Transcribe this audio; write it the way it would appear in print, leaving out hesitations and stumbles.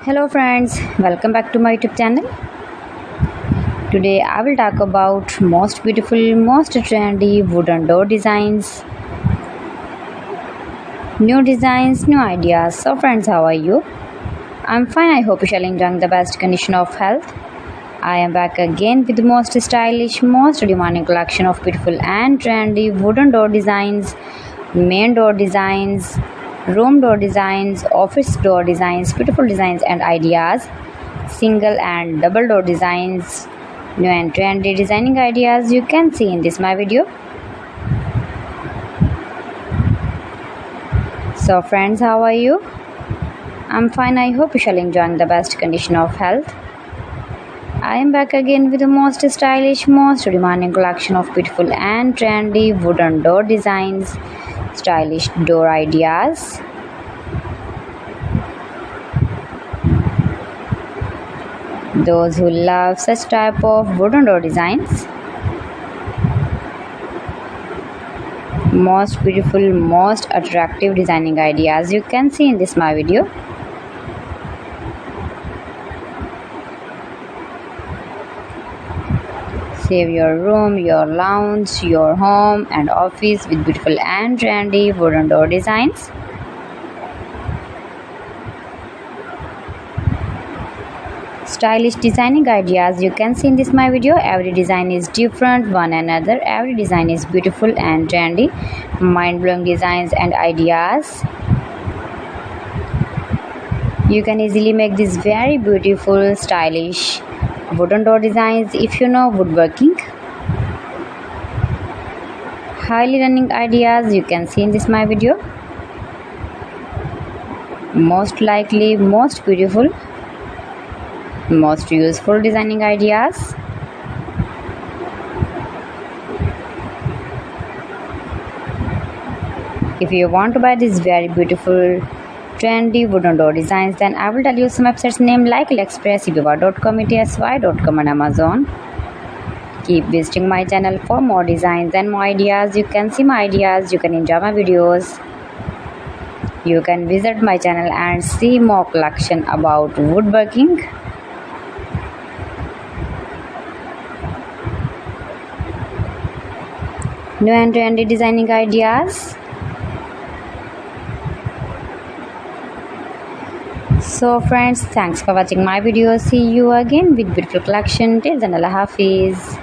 Hello friends, welcome back to my YouTube channel. Today I will talk about most beautiful, most trendy wooden door designs. New designs, new ideas. So friends, how are you? I'm fine. I hope you shall enjoy the best condition of health. I am back again with the most stylish, most demanding collection of beautiful and trendy wooden door designs, main door designs, room door designs, office door designs, beautiful designs and ideas, single and double door designs, new and trendy designing ideas you can see in this my video. So friends, how are you? I'm fine. I hope you shall enjoy the best condition of health. I am back again with the most stylish, most demanding collection of beautiful and trendy wooden door designs, stylish door ideas. Those who love such type of wooden door designs, most beautiful, most attractive designing ideas you can see in this my video. Save your room, your lounge, your home and office with beautiful and trendy wooden door designs. Stylish designing ideas you can see in this my video. Every design is different one another. Every design is beautiful and trendy, mind-blowing designs and ideas. You can easily make these very beautiful, stylish wooden door designs if you know woodworking. Highly running ideas you can see in this my video. Most likely, most beautiful, most useful designing ideas. If you want to buy these very beautiful trendy wooden door designs, then I will tell you some websites name like AliExpress, eBay.com, etsy.com and Amazon. Keep visiting my channel for more designs and more ideas. You can see my ideas, you can enjoy my videos. You can visit my channel and see more collection about woodworking. New and trendy designing ideas. So friends, thanks for watching my video. See you again with beautiful collection. Till then, Allah Hafiz.